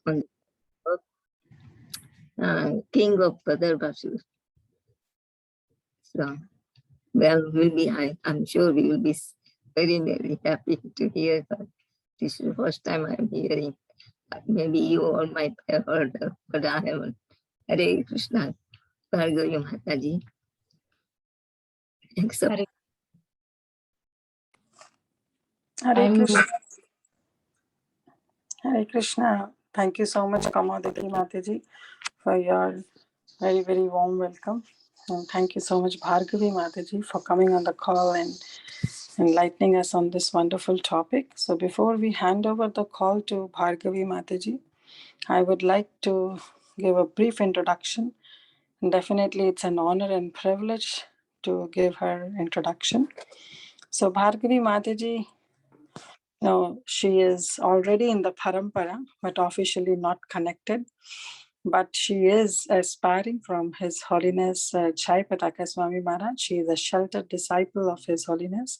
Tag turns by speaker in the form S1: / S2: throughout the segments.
S1: on the king of Padarbhasu. So, well, I'm sure we will be very, very happy to hear her. This is the first time I'm hearing. Maybe you all might have heard her, but I haven't. Hare Krishna. Bhargavi Mataji. Thanks.
S2: Hare Krishna. Hare Krishna. Thank you so much, Kamadiki Mataji, for your very, very warm welcome. And thank you so much, Bhargavi Mataji, for coming on the call and enlightening us on this wonderful topic. So before we hand over the call to Bhargavi Mataji, I would like to give a brief introduction. And definitely it's an honor and privilege to give her introduction. So Bhargavi Mataji, no, she is already in the Parampara, but officially not connected. But she is aspiring from His Holiness Chai Pataka Swami Maharaj. She is a sheltered disciple of His Holiness.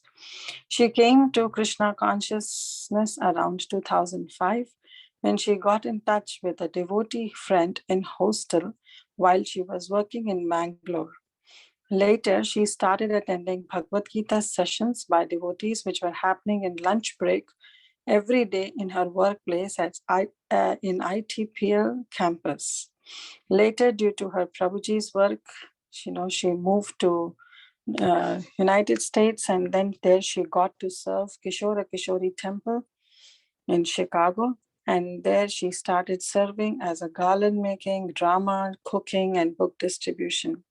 S2: She came to Krishna consciousness around 2005 when she got in touch with a devotee friend in hostel while she was working in Mangalore. Later, she started attending Bhagavad Gita sessions by devotees which were happening in lunch break every day in her workplace in ITPL campus. Later, due to her Prabhuji's work, she moved to United States, and then there she got to serve Kishora Kishori Temple in Chicago. And there she started serving as a garland making, drama, cooking, and book distribution.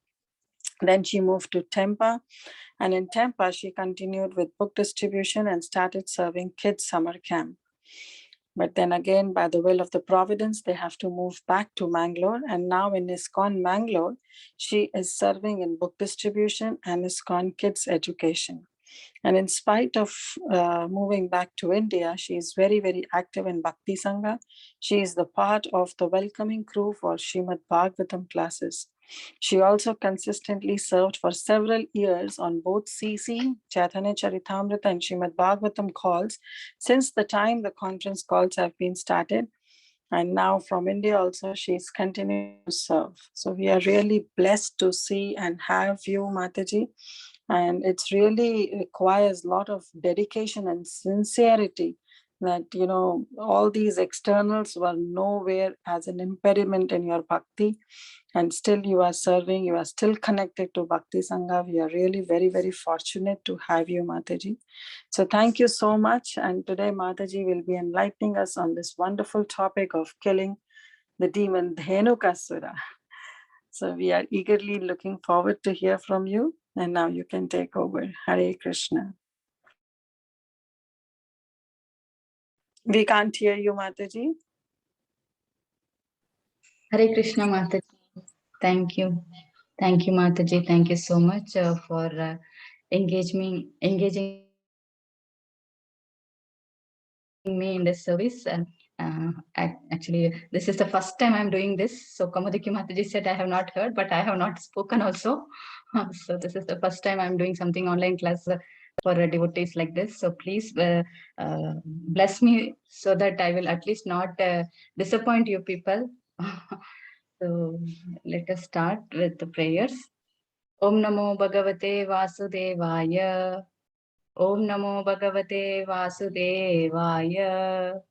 S2: Then she moved to Tampa, and in Tampa, she continued with book distribution and started serving kids summer camp. But then again, by the will of the Providence, they have to move back to Mangalore. And now in ISKCON Mangalore, she is serving in book distribution and ISKCON Kids Education. And in spite of moving back to India, she is very, very active in Bhakti Sangha. She is the part of the welcoming crew for Srimad Bhagavatam classes. She also consistently served for several years on both CC, Chaitanya Charitamrita, and Srimad Bhagavatam calls since the time the conference calls have been started. And now from India also, she's continuing to serve. So we are really blessed to see and have you, Mataji. And it's really requires a lot of dedication and sincerity that, all these externals were nowhere as an impediment in your bhakti. And still you are serving, you are still connected to Bhakti Sangha. We are really very, very fortunate to have you, Mataji. So thank you so much. And today Mataji will be enlightening us on this wonderful topic of killing the demon Dhenukasura. So we are eagerly looking forward to hear from you. And now you can take over. Hare Krishna. We can't hear you, Mataji.
S3: Hare Krishna, Mataji. Thank you. Thank you, Mataji. Thank you so much for engaging me in this service. Actually, this is the first time I'm doing this. So Kamadiki Mataji said I have not heard, but I have not spoken also. So this is the first time I'm doing something online class for devotees like this. So please bless me so that I will at least not disappoint you people. So let us start with the prayers. Om Namo Bhagavate Vasudevaya. Om Namo Bhagavate Vasudevaya.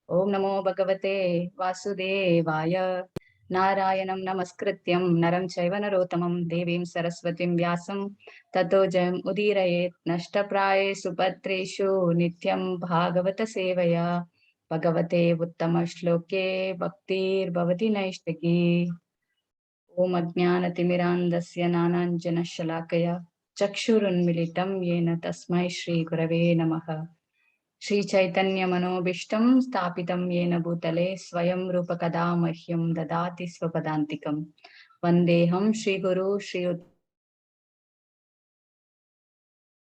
S3: Om Namo Bhagavate Vasudevaya. Narayanam Namaskrityam Naram Chaiva Narottamam Devim Saraswatim Vyasam Tato Jayam Udirayet Nashtapraye Supatreshu Nityam Bhagavata Sevaya Bhagavate Uttama Shloke Bhaktir Bhavati Naishtaki. Om Ajnanatimirandasya Nananjana Shalakaya Chakshurunmilitam Yena Tasmai Shri Gurave Namaha. Shri Chaitanya Manobishtam Stapitam Yena Bhutale Swayam Rupakada Mahyam Dadati Swapadantikam Vandeham Shri Guru Shri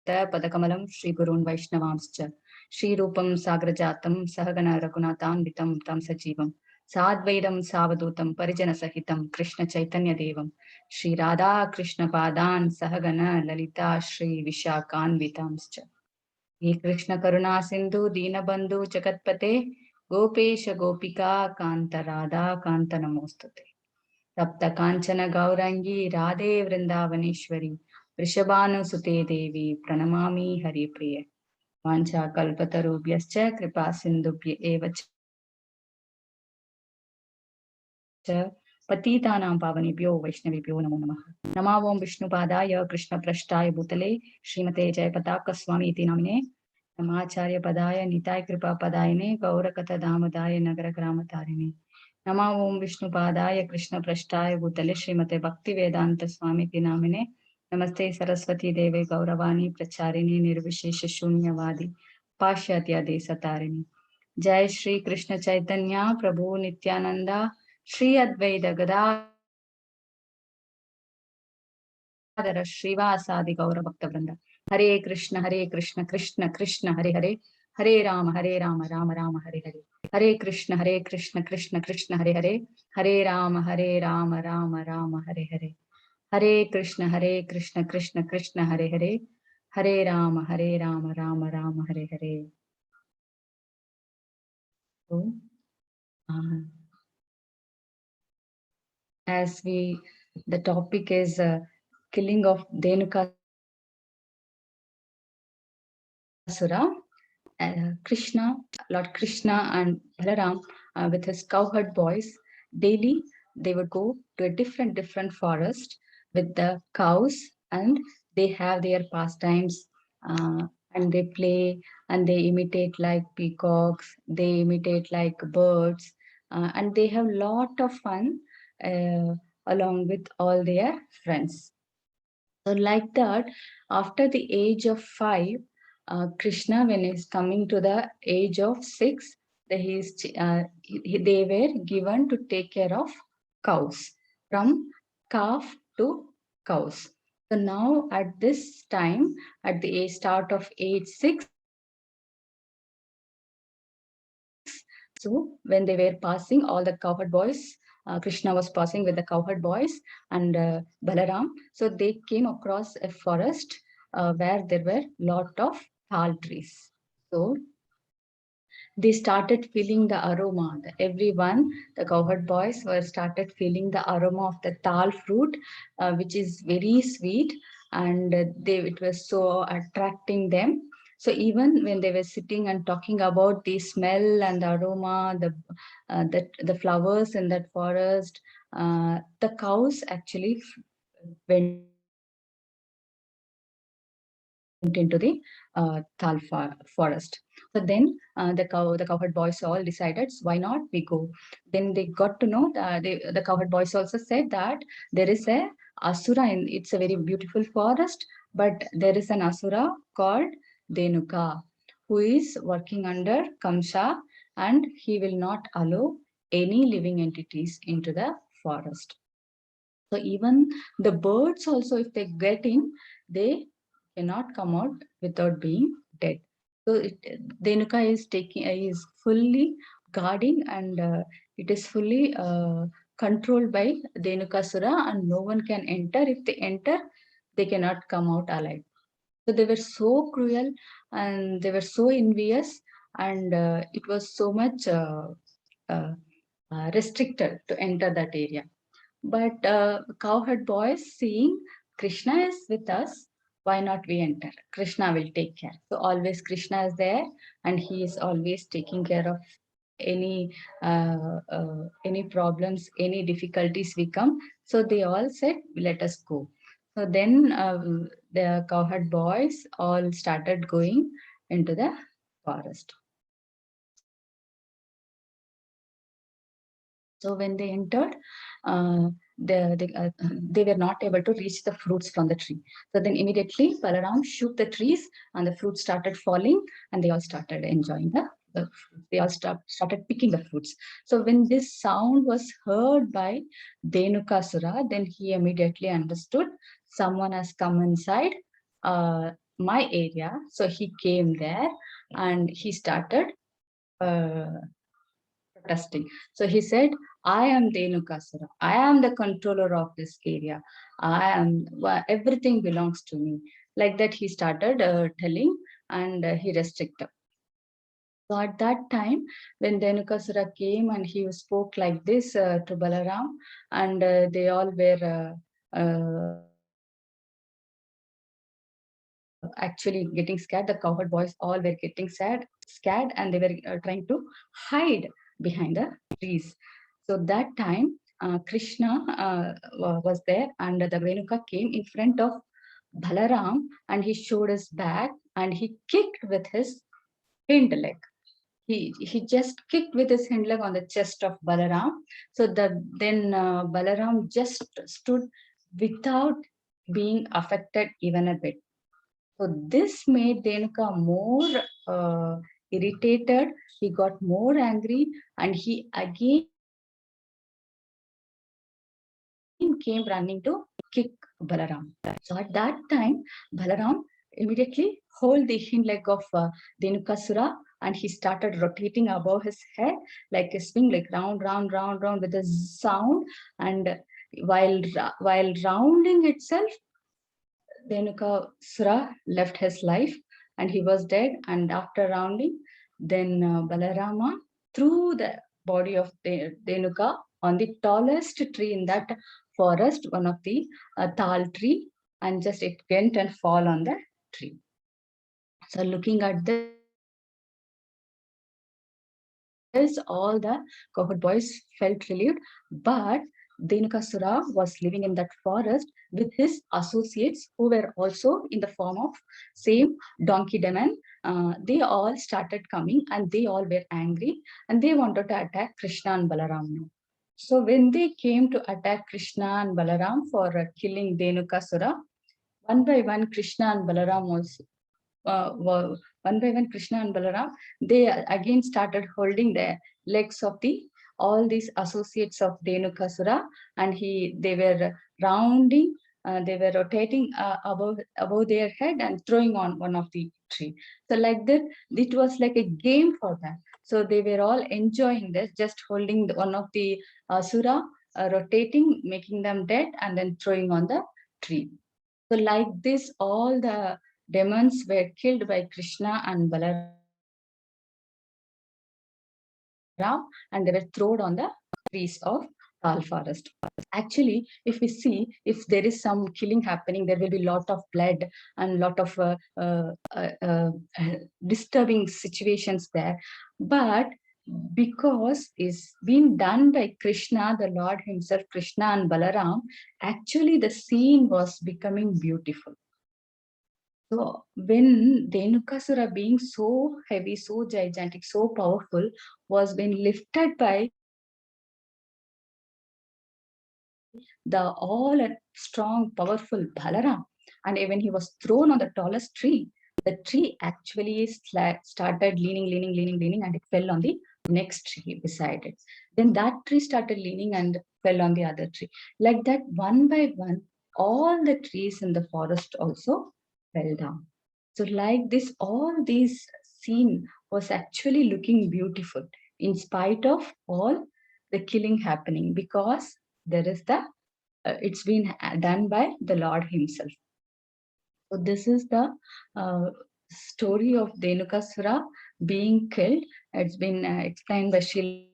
S3: Padakamalam Shri Gurun Vaishnavamscha Shri Rupam Sagrajatam Sahagana Raghunathan Tam Sajivam Sadvaidam Savadutam Parijana Sahitam Krishna Chaitanya Devam Shri Radha Krishna Padan Sahagana Lalita Shri Vishakan Vitamscha He Krishna Karuna Sindhu Deenabandhu Jagatpate Gopesha Gopika Kanta Radha Kanta Namostate. Tapta Kanchana Gaurangi Radhe Vrindavaneshwari Vrishabhanu Sute Devi Pranamami Hari Priya Vancha Kalpatarubhyascha Kripa Sindhubhya Evacha Patitanam Pavanebhyo Vaishnavibhyo Namo Namah. Namavom Vishnupadaya Krishna Prashtaya Bhutale Srimate Jayapataka Swami iti namine Namacharya Padaya Nitai Kripa Padayane Gaurakata Damadaya Nagara Gramatarine. Namavom Vishnupadaya Krishna Prashtaya Bhutale Srimate Bhakti Vedanta Swami iti namine Namaste Saraswati Deve Gauravani Pracharini Nirvishesha Shunyavadi Pashyatya Desatarini. Jai Shri Krishna Chaitanya Prabhu Nityananda Shri Advaita Gadadhara Srivasadi Gaura Bhakta Vrinda. Hare Krishna Krishna Krishna Hare Hare Hare Rama Rama Rama Hare Hare. Hare Krishna Krishna Krishna Hare Hare Hare Rama Rama Hare Hare. Hare Krishna Krishna Krishna Hare Hare Hare Rama Rama Hare Hare. So, as the topic is killing of Dhenukasura, Krishna, Lord Krishna and Balaram with his cowherd boys, daily they would go to a different forest with the cows, and they have their pastimes, and they play and they imitate like peacocks, they imitate like birds, and they have lot of fun along with all their friends. So like that, after the age of 5, Krishna, when he's coming to the age of 6, they were given to take care of cows, from calf to cows. So now at this time, at the start of age 6, so when they were passing, all the cowherd boys, Krishna was passing with the cowherd boys and Balaram. So they came across a forest where there were lot of tal trees. So they started feeling the aroma. Everyone, the cowherd boys, were started feeling the aroma of the tal fruit, which is very sweet, and it was so attracting them. So even when they were sitting and talking about the smell and the aroma, the flowers in that forest, the cows actually went into the tal forest. So then the cowherd boys all decided, why not we go? Then they got to know that the cowherd boys also said that there is a asura it's a very beautiful forest, but there is an asura called Dhenuka who is working under Kamsa, and he will not allow any living entities into the forest. So even the birds also, if they get in, they cannot come out without being dead. So Dhenuka is fully guarding, and it is fully controlled by Dhenukasura, and no one can enter. If they enter, they cannot come out alive. So they were so cruel and they were so envious, and it was so much restricted to enter that area. But cowherd boys, seeing Krishna is with us, why not we enter? Krishna will take care. So always Krishna is there, and he is always taking care of any problems, any difficulties we come. So they all said, let us go. So then the cowherd boys all started going into the forest. So when they entered, they were not able to reach the fruits from the tree. So then immediately Balaram shook the trees, and the fruits started falling, and they all started enjoying the fruits. They all started picking the fruits. So when this sound was heard by Dhenukasura, then he immediately understood someone has come inside my area. So he came there and he started protesting. So he said, I am Dhenukasura. I am the controller of this area. Everything belongs to me. Like that, he started telling, and he restricted. So at that time, when Dhenukasura came and he spoke like this to Balaram, and they all were actually getting scared. The cowherd boys all were getting scared, and they were trying to hide behind the trees. So that time, Krishna was there, and the Renuka came in front of Balaram, and he showed his back, and he kicked with his hind leg. He just kicked with his hind leg on the chest of Balaram. So then Balaram just stood without being affected even a bit. So this made Dhenuka more irritated. He got more angry, and he again came running to kick Balaram. So at that time, Balaram immediately hold the hind leg of Dhenukasura, and he started rotating above his head like a swing, like round, round, round, round with a sound. And while rounding itself, Dhenukasura left his life and he was dead. And after rounding, then Balarama threw the body of Dhenuka on the tallest tree in that forest, one of the tal tree, and just it went and fall on the tree. So looking at this, all the cowherd boys felt relieved, but Dhenukasura was living in that forest with his associates who were also in the form of same donkey demon. They all started coming and they all were angry and they wanted to attack Krishna and Balaram now. So when they came to attack Krishna and Balaram for killing Dhenukasura, one by one Krishna and Balaram also one by one, Krishna and Balaram, they again started holding the legs of all these associates of Dhenukasura, and they were rounding, they were rotating above their head and throwing on one of the tree. So like that, it was like a game for them. So they were all enjoying this, just holding one of the asura, rotating, making them dead, and then throwing on the tree. So like this, all the demons were killed by Krishna and Balaram, and they were thrown on the trees of Tal forest. Actually, if we see, if there is some killing happening, there will be a lot of blood and lot of disturbing situations there. But because it's been done by Krishna, the Lord himself, Krishna and Balaram, actually the scene was becoming beautiful. So when Dhenukasura, being so heavy, so gigantic, so powerful, was being lifted by the all strong, powerful Balaram, and when he was thrown on the tallest tree, the tree actually started leaning, and it fell on the next tree beside it. Then that tree started leaning and fell on the other tree. Like that, one by one, all the trees in the forest also fell down. So like this, all these scene was actually looking beautiful in spite of all the killing happening, because there is it's been done by the Lord himself. So this is the story of Dhenukasura being killed. It's been explained by Srila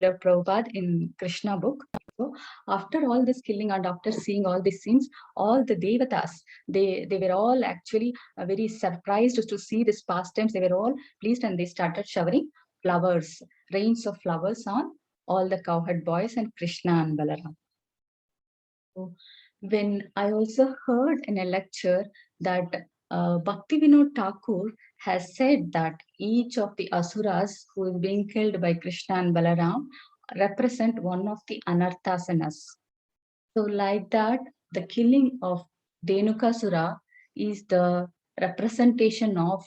S3: Prabhupada in Krishna book. So after all this killing and after seeing all these scenes, all the devatas, they were all actually very surprised to see this pastimes. They were all pleased and they started showering flowers, rains of flowers on all the cowherd boys and Krishna and Balaram. So when I also heard in a lecture that Bhaktivinoda Thakur has said that each of the asuras who is being killed by Krishna and Balaram represent one of the anarthas in us. So like that, the killing of Dhenukasura is the representation of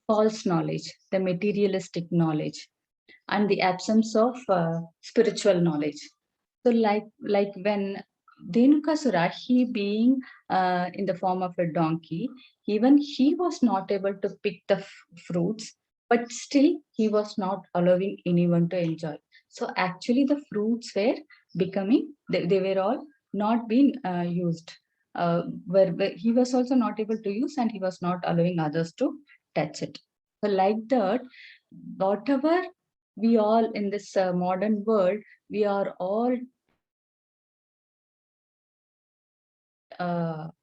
S3: false knowledge, the materialistic knowledge, and the absence of spiritual knowledge. So like when Dhenukasura, he being in the form of a donkey, even he was not able to pick the fruits, but still he was not allowing anyone to enjoy. So actually the fruits were becoming, they were all not being used. where he was also not able to use, and he was not allowing others to touch it. So like that, whatever we all in this modern world, we are all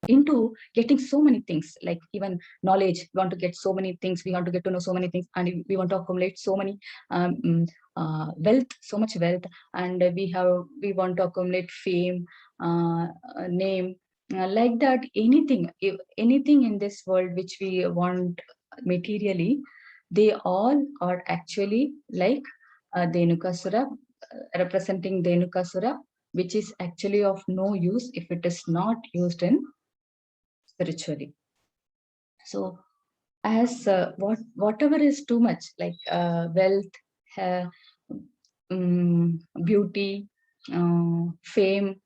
S3: into getting so many things, like even knowledge. We want to get so many things, we want to get to know so many things, and we want to accumulate so many wealth, so much wealth, and we want to accumulate fame, name, like that. Anything in this world which we want materially, they all are actually like Dhenukasura, representing Dhenukasura, which is actually of no use if it is not used in spiritually. So as whatever is too much, like wealth, beauty, fame,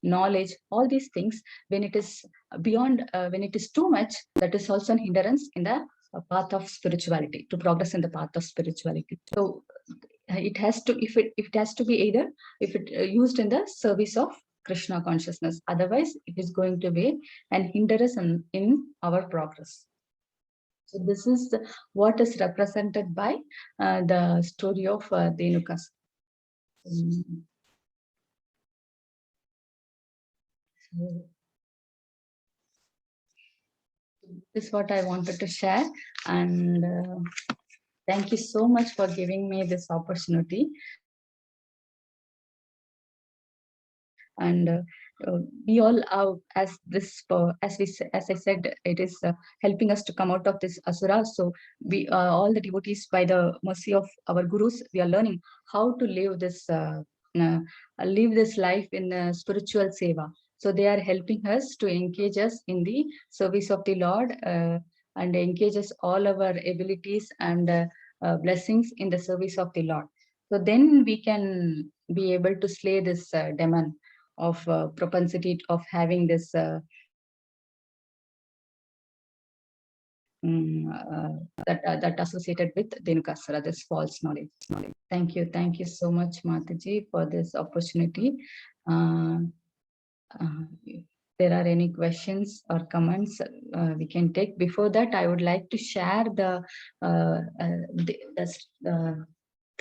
S3: knowledge, all these things, when it is beyond, when it is too much, that is also an hindrance in the path of spirituality, to progress in the path of spirituality. So it has to, if it has to be either, if it used in the service of Krishna consciousness, otherwise it is going to be an hindrance in our progress. So this is what is represented by the story of Dhenukasura. So this is what I wanted to share, and thank you so much for giving me this opportunity. And we all are, as I said, it is helping us to come out of this asura. So we all the devotees, by the mercy of our gurus, we are learning how to live this life in spiritual seva. So they are helping us to engage us in the service of the Lord, and engage us all our abilities and blessings in the service of the Lord. So then we can be able to slay this demon of propensity of having this that associated with Dhenukasura, this false knowledge. Thank you so much, Mataji, for this opportunity. If there are any questions or comments, we can take. Before that, I would like to share the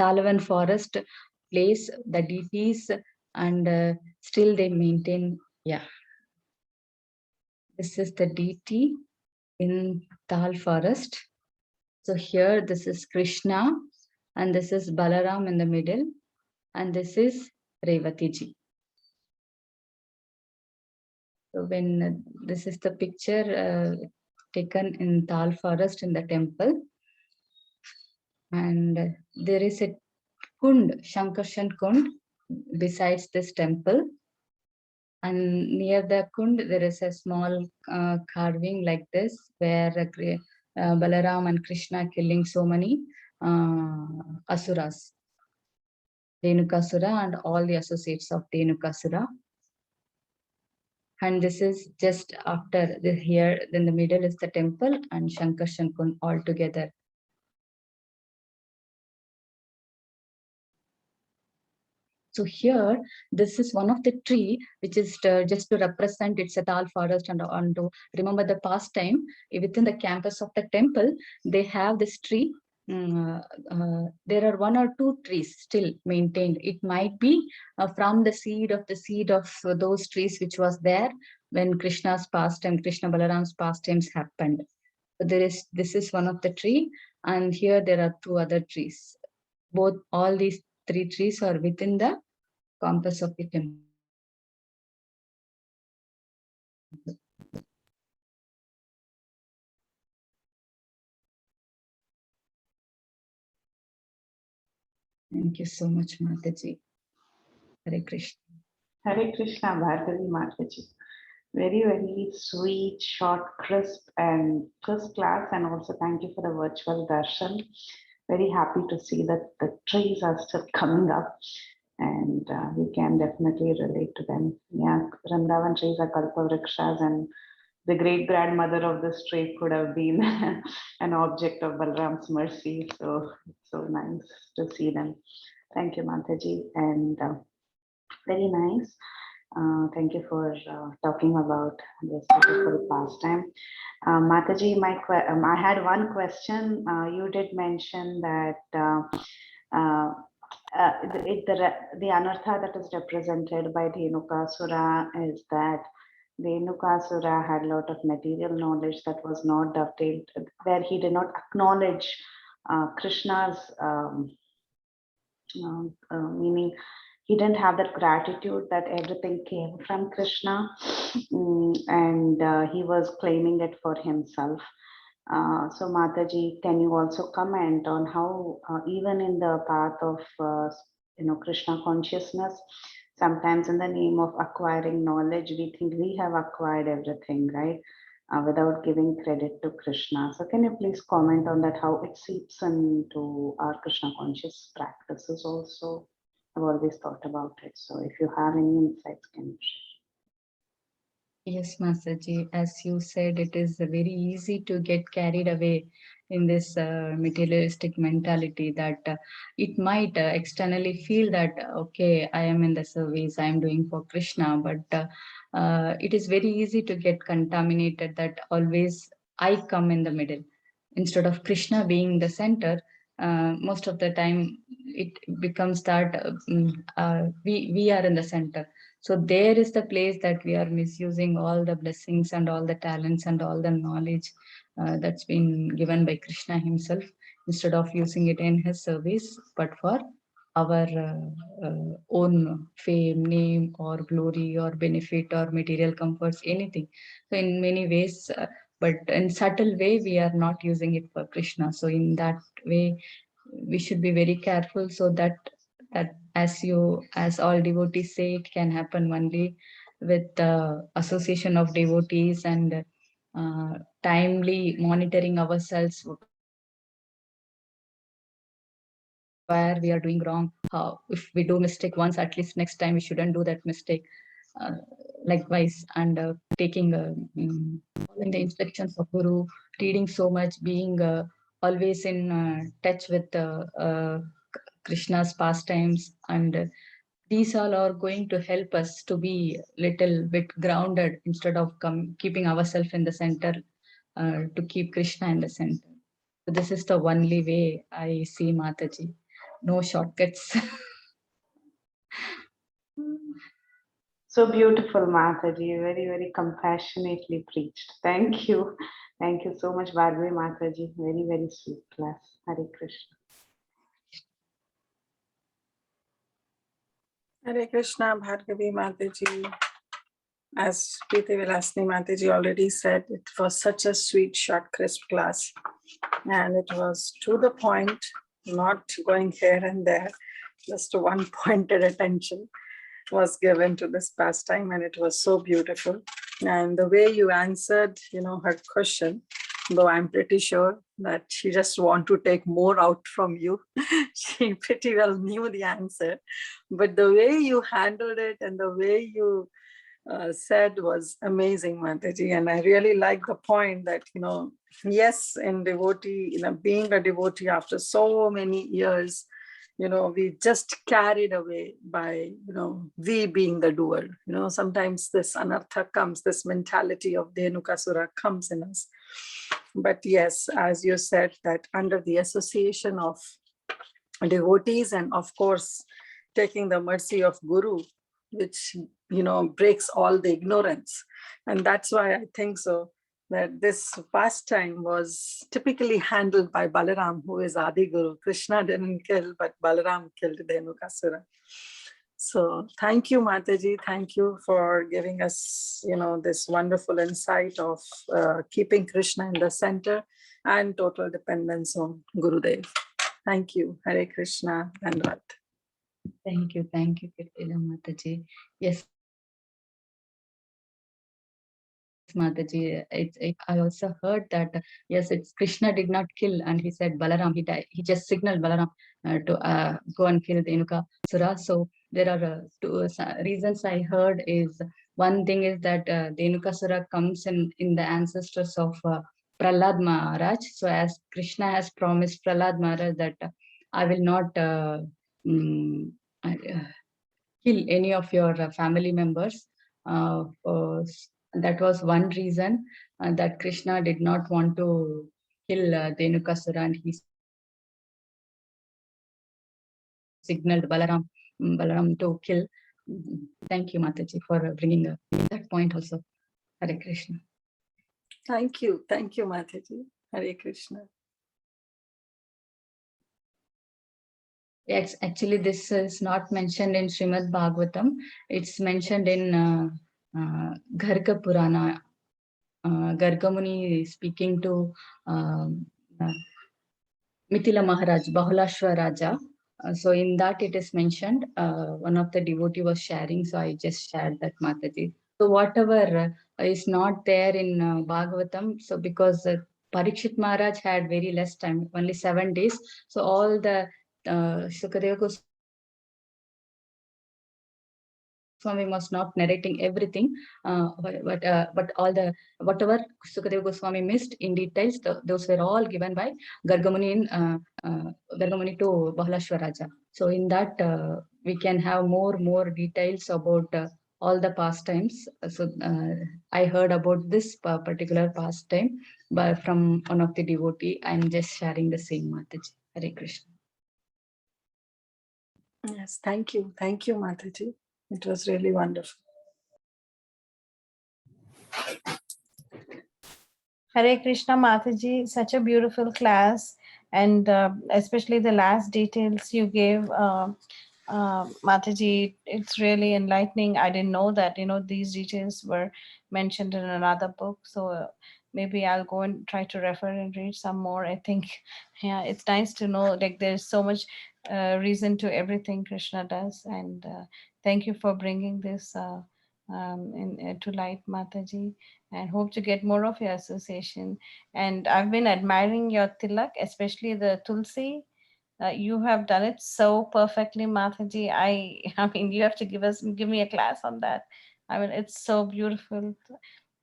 S3: Talavan forest place, the deities, and still they maintain. Yeah, this is the deity in Tal forest. So here this is Krishna, and this is Balaram in the middle, and this is Revati ji. So when this is the picture taken in Tal forest in the temple, and there is a kund, Shankarshan kund, besides this temple, and near the kund there is a small carving like this, where Balaram and Krishna killing so many asuras, Dhenukasura and all the associates of Dhenukasura. And this is just after here, in the middle is the temple and Shankarshan kund all together. So here, this is one of the tree, which is just to represent it's a Tal forest, and to remember the past time within the campus of the temple, they have this tree. There are one or two trees still maintained. It might be from the seed of those trees which was there when Krishna's pastime, Krishna Balaram's pastimes happened. So this is one of the tree, and here there are two other trees. All these three trees are within the campus of the temple. Thank you so much, Mataji. Hare Krishna.
S4: Hare Krishna, Bhargavi Mataji. Very, very sweet, short, crisp class, and also thank you for the virtual darshan. Very happy to see that the trees are still coming up, and we can definitely relate to them. Yeah, Vrindavan trees are kalpavrikshas, and the great grandmother of this tree could have been an object of Balram's mercy. So it's so nice to see them. Thank you, Mataji, and very nice. Thank you for talking about this beautiful pastime. Mataji, I had one question. You did mention that the anartha that is represented by the Dhenukasura is that the Dhenukasura had a lot of material knowledge that was not dovetailed, where he did not acknowledge Krishna's meaning. He didn't have that gratitude that everything came from Krishna, and he was claiming it for himself. So Mataji, can you also comment on how even in the path of Krishna consciousness, sometimes in the name of acquiring knowledge, we think we have acquired everything, right? Without giving credit to Krishna. So can you please comment on that, how it seeps into our Krishna conscious practices also? I've always thought about it. So if you have any insights, can you share?
S3: Yes, Masaji, as you said, it is very easy to get carried away in this materialistic mentality that it might externally feel that, okay, I am in the service, I am doing for Krishna, but it is very easy to get contaminated that always I come in the middle. Instead of Krishna being the center, most of the time it becomes that we are in the center. So there is the place that we are misusing all the blessings and all the talents and all the knowledge that's been given by Krishna himself, instead of using it in his service, but for our own fame, name, or glory, or benefit, or material comforts, anything. So in many ways, but in subtle way, we are not using it for Krishna. So in that way, we should be very careful, so that as all devotees say, it can happen only with the association of devotees and timely monitoring ourselves where we are doing wrong. How, if we do mistake once, at least next time we shouldn't do that mistake. Likewise, and taking following the instructions of Guru, reading so much, being always in touch with Krishna's pastimes, and these all are going to help us to be little bit grounded instead of keeping ourselves in the center, to keep Krishna in the center. So this is the only way I see, Mataji. No shortcuts.
S4: So beautiful, Mataji. Very, very compassionately preached. Thank you. Thank you so much, Bhargavi Mataji. Very, very sweet class. Hare Krishna.
S2: Hare Krishna, Bhargavi Mataji. As Preeti Vilasni Mataji already said, it was such a sweet, short, crisp class. And it was to the point, not going here and there, just one pointed attention was given to this pastime, and it was so beautiful. And the way you answered, her question, though I'm pretty sure that she just want to take more out from you. She pretty well knew the answer, but the way you handled it and the way you said was amazing, Mataji. And I really like the point that, yes, in devotee, being a devotee after so many years, we just carried away by, we being the doer. Sometimes this anartha comes, this mentality of Dhenukasura comes in us. But yes, as you said, that under the association of devotees and of course, taking the mercy of Guru, which, breaks all the ignorance. And that's why I think so, that this pastime was typically handled by Balaram, who is Adi Guru. Krishna didn't kill, but Balaram killed Dhenukasura. So thank you, Mataji. Thank you for giving us, this wonderful insight of keeping Krishna in the center and total dependence on Gurudev. Thank you. Hare Krishna and Rat.
S3: Thank you, Kirtila Mataji. Yes, Mataji, I also heard that, yes, it's Krishna did not kill, and he said Balaram, he died. He just signaled Balaram to go and kill Dhenukasura. So there are two reasons I heard. Is one thing is that Dhenukasura comes in the ancestors of Prahlad Maharaj. So as Krishna has promised Prahlad Maharaj that I will not kill any of your family members. That was one reason that Krishna did not want to kill Dhenukasura, and he signaled Balaram to kill. Thank you, Mataji, for bringing that point also. Hare Krishna.
S2: Thank you, Mataji. Hare Krishna.
S3: Yes, actually, this is not mentioned in Srimad Bhagavatam. It's mentioned in Garga Purana. Garga Muni speaking to Mithila Maharaj, Bahulashwa Raja. So in that it is mentioned, one of the devotee was sharing, so I just shared that, Mataji. So whatever is not there in Bhagavatam, so because Parikshit Maharaj had very less time, only 7 days, so all the Sukadeva Goswami was not narrating everything, but all the whatever Sukadeva Goswami missed in details, those were all given by Gargamuni to Bahulashwa Raja. So in that we can have more details about all the pastimes. So I heard about this particular pastime, but from one of the devotee. I'm just sharing the same, Mataji. Hare Krishna.
S2: Yes, thank you, Mataji. It was really wonderful.
S5: Hare Krishna, Mataji, such a beautiful class, and especially the last details you gave, Mataji, it's really enlightening. I didn't know that, these details were mentioned in another book. So maybe I'll go and try to refer and read some more. I think, yeah, it's nice to know, like, there's so much reason to everything Krishna does. And thank you for bringing this to light, Mataji, and hope to get more of your association. And I've been admiring your tilak, especially the tulsi. You have done it so perfectly, Mataji. I mean, you have to give me a class on that. I mean, it's so beautiful.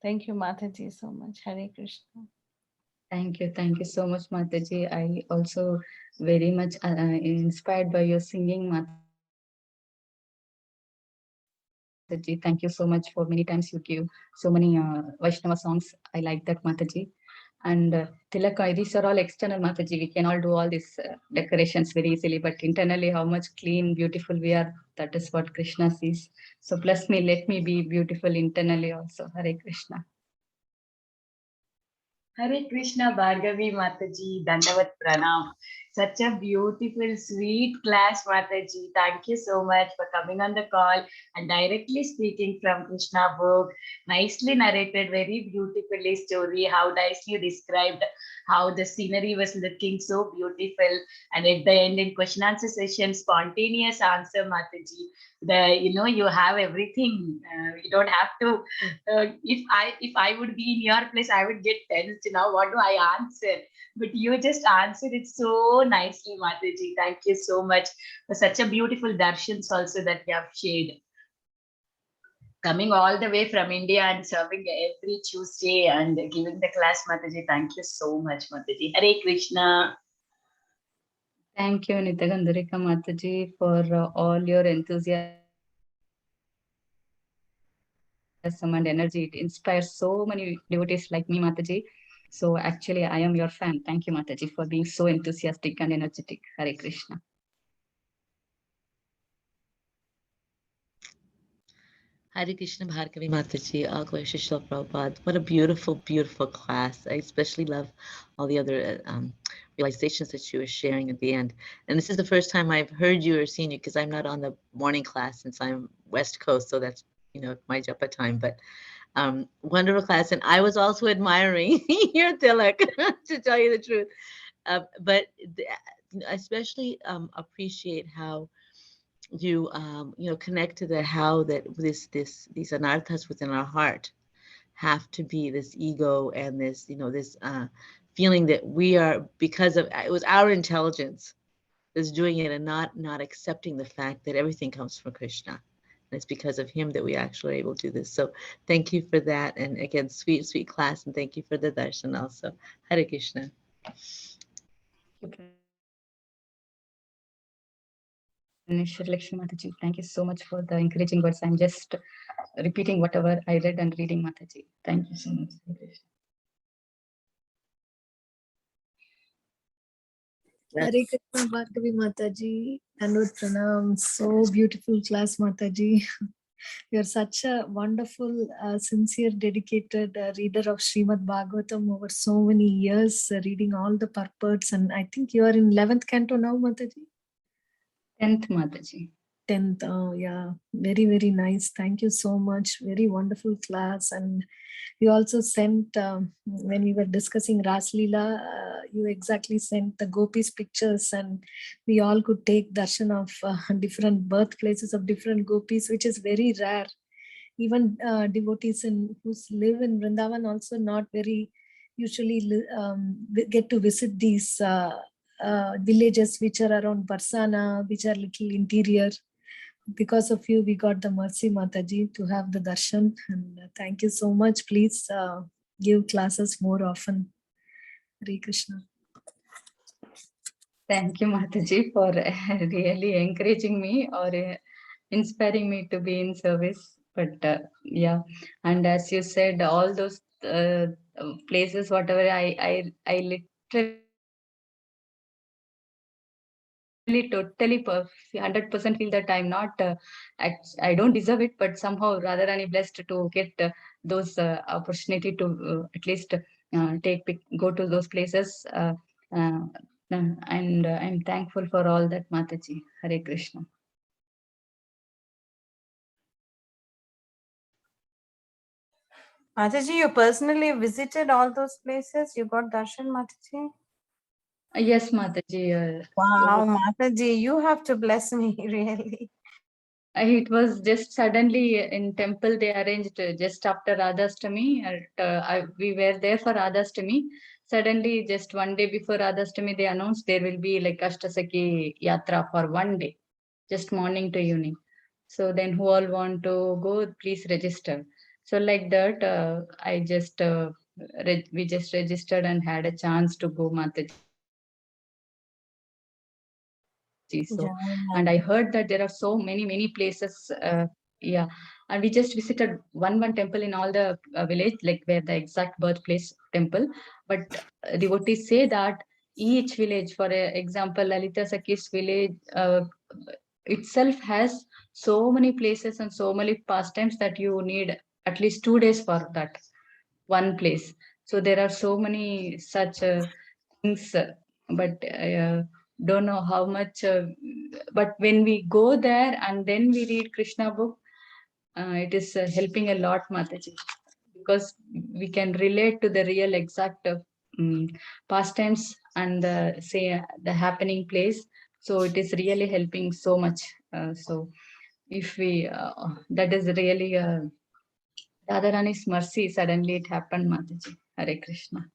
S5: Thank you, Mataji, so much. Hare Krishna.
S3: Thank you so much, Mataji. I also very much inspired by your singing, Mataji. Thank you so much for many times you give so many Vaishnava songs. I like that, Mataji. And Tilaka, these are all external, Mataji. We can all do all these decorations very easily, but internally, how much clean, beautiful we are, that is what Krishna sees. So bless me, let me be beautiful internally also. Hare Krishna.
S6: Hare Krishna, Bhargavi Mataji, Dandavat Pranam. Such a beautiful, sweet class, Mataji. Thank you so much for coming on the call and directly speaking from Krishna book. Nicely narrated, very beautifully story, how nicely described how the scenery was looking so beautiful. And at the end, in question answer session, spontaneous answer, Mataji. You have everything. You don't have to. If I would be in your place, I would get tensed. Now, what do I answer? But you just answered it so nicely, Mataji. Thank you so much for such a beautiful darshans also that you have shared. Coming all the way from India and serving every Tuesday and giving the class, Mataji. Thank you so much, Mataji. Hare Krishna.
S3: Thank you, Nitagandharika Mataji, for all your enthusiasm and energy. It inspires so many devotees like me, Mataji. So actually, I am your fan. Thank you, Mataji, for being so enthusiastic and energetic. Hare Krishna.
S7: Hare Krishna, Bhargavi Mataji, all glory to Srila Prabhupada. What a beautiful, beautiful class. I especially love all the other realizations that you were sharing at the end. And this is the first time I've heard you or seen you, because I'm not on the morning class since I'm West Coast, so that's, my japa time. But wonderful class. And I was also admiring your tilak, to tell you the truth. But I especially appreciate how you connect to how that these anarthas within our heart have to be this ego and this this feeling that we are, because of it was our intelligence that's doing it, and not accepting the fact that everything comes from Krishna, and it's because of him that we actually are able to do this. So thank you for that, and again, sweet class, and thank you for the darshan also. Hare Krishna.
S3: Shri Lakshmi Mataji, thank you so much for the encouraging words. I'm just repeating whatever I read and reading, Mataji. Thank you so much. Hare Krishna.
S8: Hare Krishna Bhargavi Mataji, Dandavat Pranam. So beautiful class, Mataji. You're such a wonderful, sincere, dedicated reader of Srimad Bhagavatam over so many years, reading all the purports. And I think you are in 11th canto now, Mataji.
S3: 10th, Mataji.
S8: 10th. Oh, yeah. Very, very nice. Thank you so much. Very wonderful class. And you also sent, when we were discussing Ras Leela, you exactly sent the gopis pictures, and we all could take darshan of different birthplaces of different gopis, which is very rare. Even devotees who live in Vrindavan also not very usually get to visit these villages which are around Barsana, which are little interior. Because of you, we got the mercy, Mataji, to have the darshan. And thank you so much. Please give classes more often. Hare Krishna.
S3: Thank you, Mataji, for really encouraging me or inspiring me to be in service. But yeah, and as you said, all those places, whatever I literally totally 100% feel that I'm not, I don't deserve it, but somehow rather than blessed to get those opportunity to at least go to those places. And I'm thankful for all that, Mataji. Hare Krishna.
S5: Mataji, you personally visited all those places? You got darshan, Mataji?
S3: Yes, Mataji.
S5: Wow, Mataji, you have to bless me, really.
S3: It was just suddenly in temple they arranged just after Radhastami. We were there for Radhastami. Suddenly, just one day before Radhastami, they announced there will be like Ashtasaki Yatra for one day, just morning to evening. So then who all want to go, please register. So like that, we just registered and had a chance to go, Mataji. So, and I heard that there are so many places. Yeah, and we just visited one temple in all the village, like where the exact birthplace temple. But devotees say that each village, for example, Lalita Sakhi's village itself has so many places and so many pastimes that you need at least 2 days for that one place. So there are so many such things, but don't know how much. But when we go there and then we read Krishna book, it is helping a lot, Mataji, because we can relate to the real exact pastimes and the happening place. So it is really helping so much. So if we, that is really Radharani's mercy, suddenly it happened, Mataji. Hare Krishna.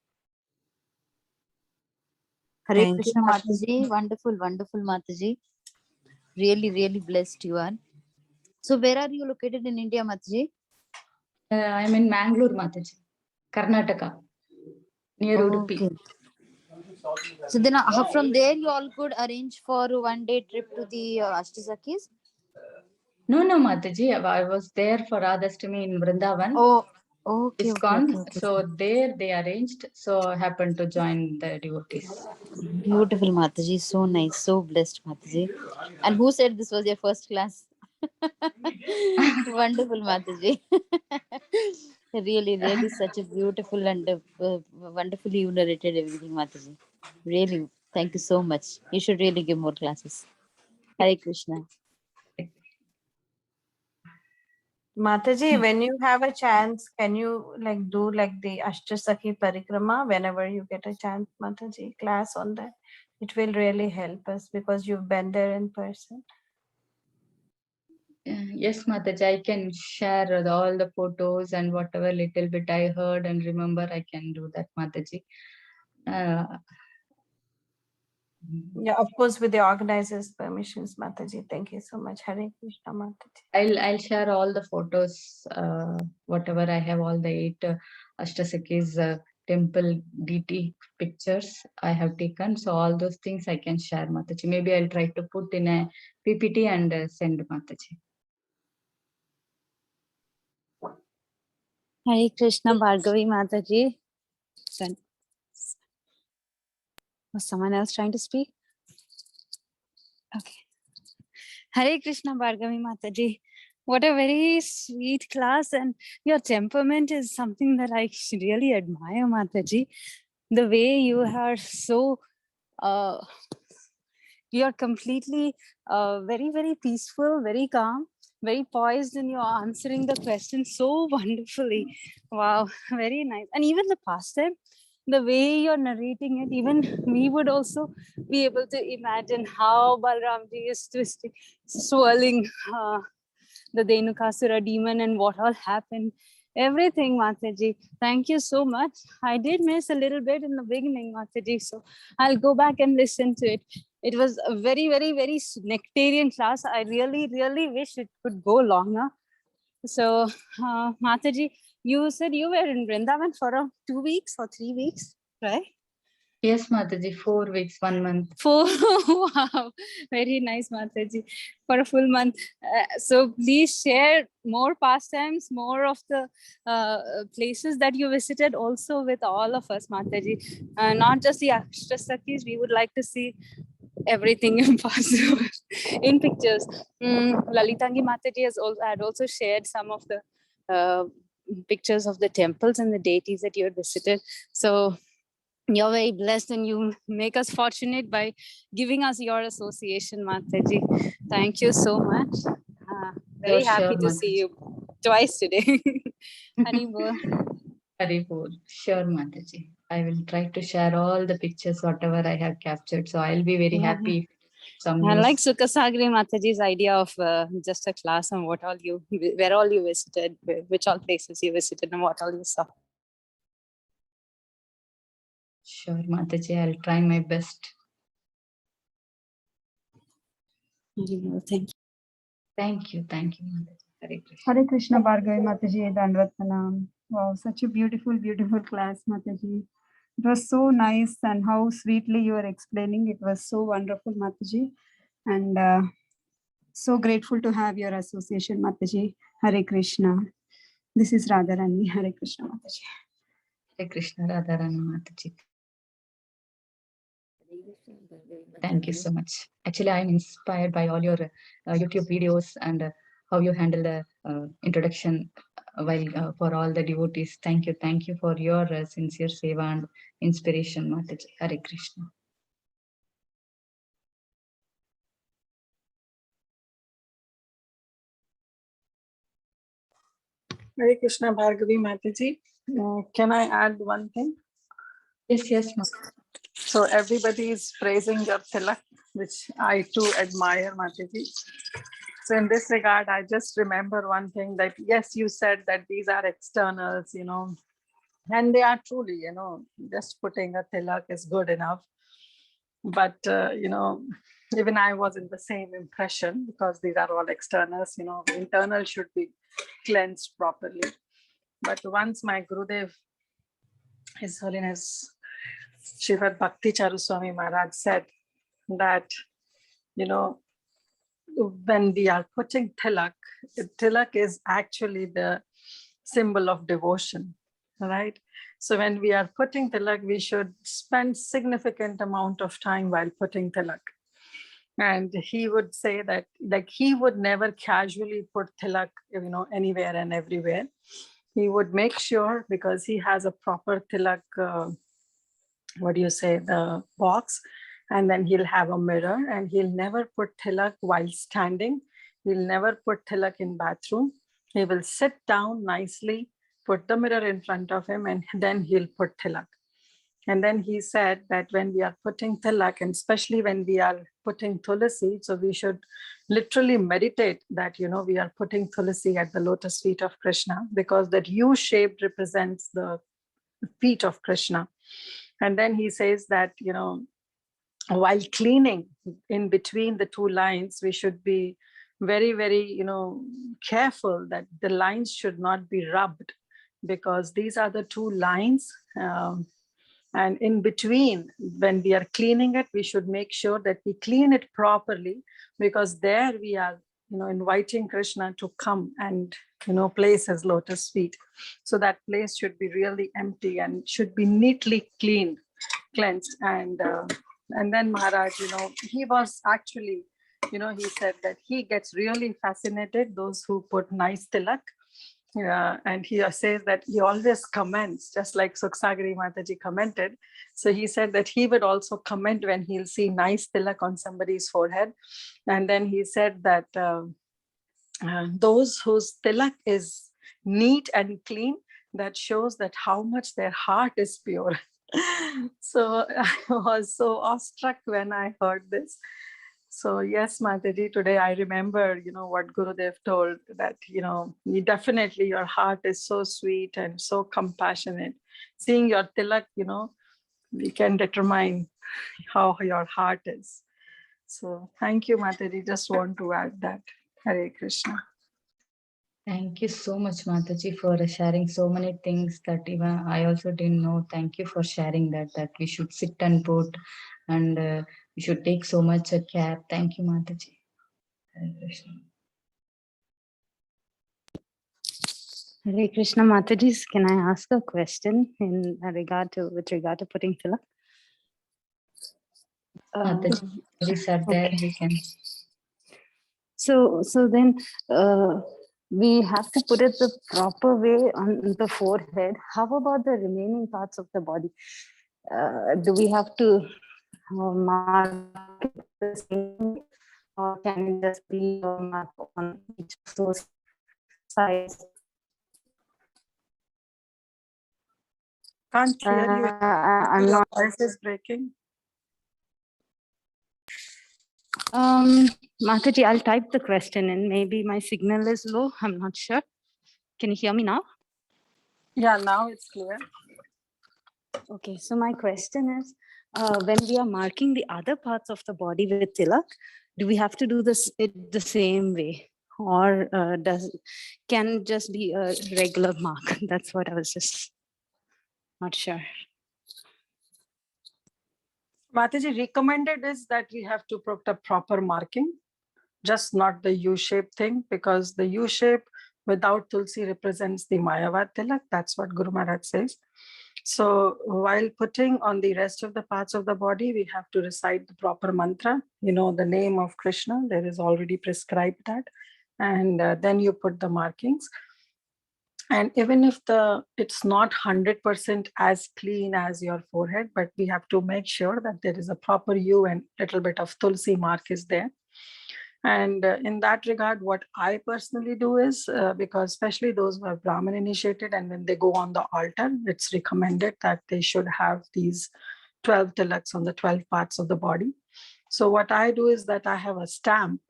S9: Hare
S5: Thank you,
S9: Krishna
S5: Mataji.
S9: Mataji. Wonderful, wonderful Mataji. Really, really blessed you are. So where are you located in India, Mataji?
S3: I'm in Mangalore, Mataji, Karnataka, near Udupi.
S9: Okay. So then from there you all could arrange for a one-day trip to the Ashtasakis?
S3: No, Mataji, I was there for Radhastami in Vrindavan.
S9: Oh, okay.
S3: ISKCON. So there they arranged. So I happened to join the devotees.
S9: Beautiful, Mataji. So nice. So blessed, Mataji. And who said this was your first class? Wonderful, Mataji. Really such a beautiful and wonderfully you narrated everything, Mataji. Really, thank you so much. You should really give more classes. Hare Krishna.
S5: Mataji, when you have a chance, can you do the Ashtasaki Parikrama whenever you get a chance, Mataji, class on that? It will really help us because you've been there in person.
S3: Yes, Mataji, I can share all the photos and whatever little bit I heard and remember, I can do that, Mataji.
S5: Yeah, of course, with the organizers' permissions, Mataji. Thank you so much. Hare Krishna, Mataji.
S3: I'll share all the photos, whatever I have, all the 8 Ashtasakis temple DT pictures I have taken. So all those things I can share, Mataji. Maybe I'll try to put in a PPT and send Mataji.
S9: Hare Krishna Bhargavi Mataji. Was someone else trying to speak? Okay. Hare Krishna Bhargavi Mataji. What a very sweet class, and your temperament is something that I really admire, Mataji. The way you are so, you're completely very, very peaceful, very calm, very poised, and you're answering the question so wonderfully. Wow, very nice. And even the pastime, the way you're narrating it, even we would also be able to imagine how Balramji is twisting, swirling the Dhenukasura demon and what all happened. Everything, Mataji. Thank you so much. I did miss a little bit in the beginning, Mataji, so I'll go back and listen to it. It was a very, very, very nectarian class. I really, really wish it could go longer. So, Mataji, you said you were in Vrindavan for 2 weeks or 3 weeks, right?
S3: Yes, Mataji, 4 weeks, 1 month.
S9: 4, wow, very nice, Mataji, for a full month. So please share more pastimes, more of the places that you visited also with all of us, Mataji. Not just the Ashtasakis, we would like to see everything possible in pictures. Lalitangi Mataji had also shared some of the pictures of the temples and the deities that you had visited. So you're very blessed, and you make us fortunate by giving us your association, Mataji. Thank you so much. Very happy to see you twice today. Haribol.
S3: Haribol. Sure, Mataji. I will try to share all the pictures, whatever I have captured. So I'll be very happy.
S9: I like Sukasagri Mataji's idea of just a class on where all you visited, which all places you visited, and what all you saw.
S3: Sure, Mataji, I'll try my best.
S9: Thank you.
S3: Thank you, Mataji. Hare Krishna.
S10: Hare Krishna Bhargavi Mataji, Dandavat Pranam. Wow, such a beautiful, beautiful class, Mataji. It was so nice, and how sweetly you were explaining. It was so wonderful, Mataji. And so grateful to have your association, Mataji. Hare Krishna. This is Radharani. Hare Krishna, Mataji.
S3: Hare Krishna, Radharani Mataji. Thank you so much. Actually, I'm inspired by all your YouTube videos and how you handle the introduction while for all the devotees. Thank you for your sincere seva and inspiration, Mataji. Hare Krishna.
S2: Hare Krishna Bhargavi Mataji. Can I add one thing?
S3: Yes, ma'am.
S2: So everybody is praising your tilak, which I too admire, Mataji. So in this regard, I just remember one thing, that yes, you said that these are externals, and they are truly, just putting a tilak is good enough. But, even I was in the same impression, because these are all externals, internal should be cleansed properly. But once my Gurudev, His Holiness Srimad Bhakti Charu Swami Maharaj said that, when we are putting tilak is actually the symbol of devotion, right? So when we are putting tilak, we should spend significant amount of time while putting tilak. And he would say that, like, he would never casually put tilak, anywhere and everywhere. He would make sure, because he has a proper tilak, the box, and then he'll have a mirror, and he'll never put tilak while standing. He'll never put tilak in bathroom. He will sit down nicely, put the mirror in front of him, and then he'll put tilak. And then he said that when we are putting tilak, and especially when we are putting tulasi, so we should literally meditate that, we are putting tulasi at the lotus feet of Krishna, because that U shape represents the feet of Krishna. And then he says that, while cleaning in between the two lines, we should be very, very, careful that the lines should not be rubbed. because these are the two lines. And in between, when we are cleaning it, we should make sure that we clean it properly, because there we are, inviting Krishna to come and, place his lotus feet. So that place should be really empty and should be neatly cleansed. And then Maharaj, he was actually, he said that he gets really fascinated, those who put nice tilak. And he says that he always comments, just like Suksagiri Mataji commented. So he said that he would also comment when he'll see nice tilak on somebody's forehead. And then he said that those whose tilak is neat and clean, that shows that how much their heart is pure. So I was so awestruck when I heard this. So yes, Mataji, today I remember, what Gurudev told, that, definitely your heart is so sweet and so compassionate. Seeing your tilak, we can determine how your heart is. So thank you, Mataji. Just want to add that. Hare Krishna.
S3: Thank you so much, Mataji, for sharing so many things that even I also didn't know. Thank you for sharing that we should sit and put, and we should take so much care. Thank you, Mataji. Hare Krishna.
S9: Hare Krishna, Mataji, can I ask a question with regard to putting tilak?
S3: Mataji, we said that we can.
S9: So then we have to put it the proper way on the forehead. How about the remaining parts of the body? Do we have to mark it the same, or can it just be marked on each of those sides?
S2: Can't hear you.
S9: I'm
S2: Your
S9: not.
S2: voice is breaking.
S9: Mataji, I'll type the question in. Maybe my signal is low. I'm not sure. Can you hear me now?
S2: Yeah, now it's clear.
S9: Okay, so my question is, when we are marking the other parts of the body with tilak, do we have to do this the same way, or can it just be a regular mark? That's what I was just not sure.
S2: Mataji, recommended is that we have to put a proper marking, just not the U-shape thing, because the U-shape without Tulsi represents the Mayavad tilak. That's what Guru Maharaj says. So while putting on the rest of the parts of the body, we have to recite the proper mantra, the name of Krishna. There is already prescribed that. And then you put the markings. And even if it's not 100% as clean as your forehead, but we have to make sure that there is a proper U and little bit of Tulsi mark is there. And in that regard, what I personally do is, because especially those who are Brahmin initiated, and when they go on the altar, it's recommended that they should have these 12 tilaks on the 12 parts of the body. So what I do is that I have a stamp,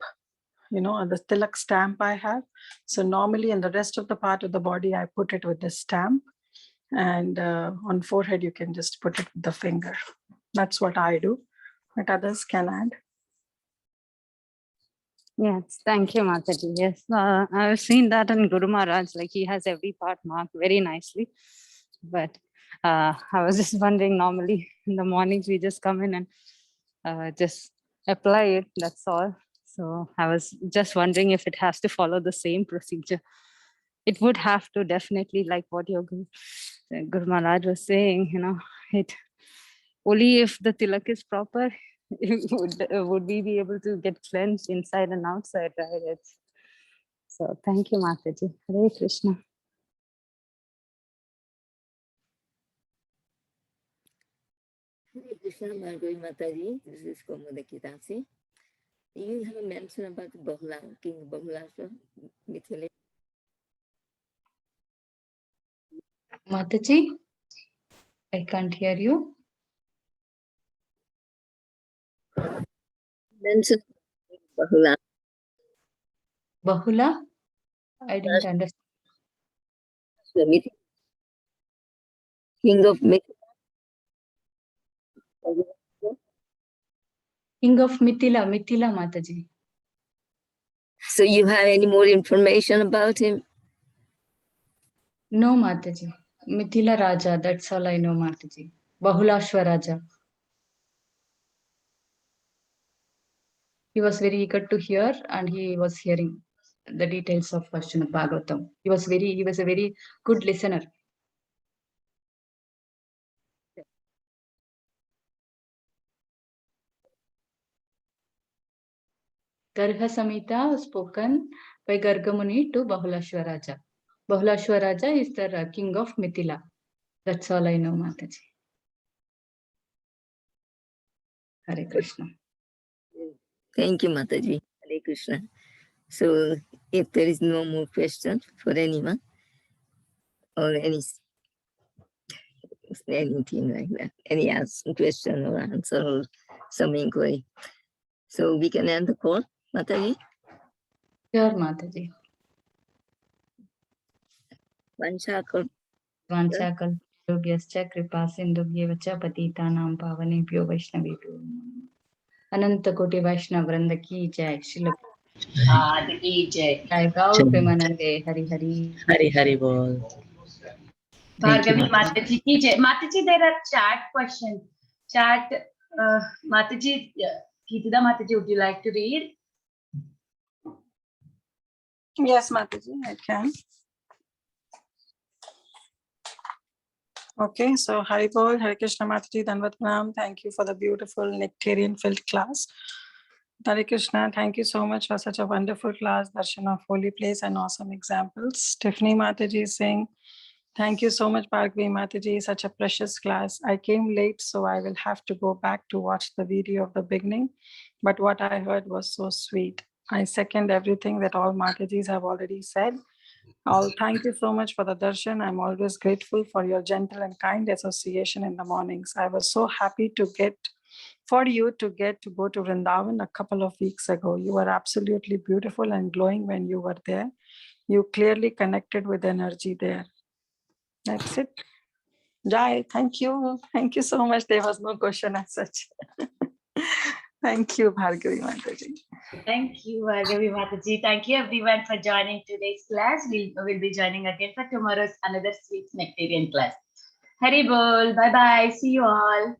S2: the tilak stamp I have. So normally in the rest of the part of the body, I put it with the stamp. And on forehead, you can just put it with the finger. That's what I do. But others can add.
S9: Yes, thank you, Mataji. Yes, I've seen that in Guru Maharaj, like he has every part marked very nicely. But I was just wondering, normally in the mornings we just come in and just apply it, that's all. So I was just wondering if it has to follow the same procedure. It would have to, definitely, like what your Guru Maharaj was saying, it only if the tilak is proper, would we be able to get cleansed inside and outside, right? So thank you, Mataji. Hare Krishna.
S1: Hare Krishna, Bhargavi Mataji. This is Kaumudiki Dasi. You have a mention about Bahula, King Bahulasa, Mithila.
S3: Mataji, I can't hear you.
S1: Mention Bahula.
S3: Bahula? I didn't understand.
S1: The King of Mithila.
S3: King of Mithila, Mataji.
S1: So you have any more information about him?
S3: No, Mataji. Mithila Raja, that's all I know, Mataji. Bahulashwa Raja. He was very eager to hear and he was hearing the details of Srimad Bhagavatam. He was a very good listener. Garha Samhita was spoken by Gargamuni to Bahulashwa Raja. Bahulashwa Raja is the king of Mithila. That's all I know, Mataji. Hare Krishna.
S1: Thank you, Mataji. Hare Krishna. So if there is no more question for anyone or anything like that, any question or answer or some inquiry, so we can end the call, Mataji.
S3: Sure, Mataji.
S1: Vanchakal.
S3: Vanchakal yogyascha kripa sindhubhyev cha patitanam pavanebhyo vaishnavebhyo. Ananta Koti Vaishnav Vrinda ki jai. Srila Jai Gaur Premanande Hari Hari.
S7: Hari Hari Bol. Thank you,
S6: Bhargavi Mataji ki jai. Mataji, there are chat questions. Mataji, Geetida Mataji, would you like to read?
S2: Yes, Mataji, I can. Okay, so Hari Bol, Hare Krishna Mataji, Dandavat Pranam. Thank you for the beautiful nectarian filled class. Hare Krishna, thank you so much for such a wonderful class, darshan of holy place and awesome examples. Tiffany Mataji is saying, thank you so much, Bhargavi Mataji, such a precious class. I came late, so I will have to go back to watch the video of the beginning. But what I heard was so sweet. I second everything that all Matajis have already said. Thank you so much for the darshan. I'm always grateful for your gentle and kind association in the mornings. I was so happy to get to go to Vrindavan a couple of weeks ago. You were absolutely beautiful and glowing when you were there. You clearly connected with energy there. That's it. Jai, thank you. Thank you so much. There was no question as such. Thank you, Bhargavi Mataji.
S6: Thank you, Bhargavi Mataji. Thank you everyone for joining today's class. We'll be joining again for tomorrow's another sweet nectarian class. Hari Bol. Bye-bye. See you all.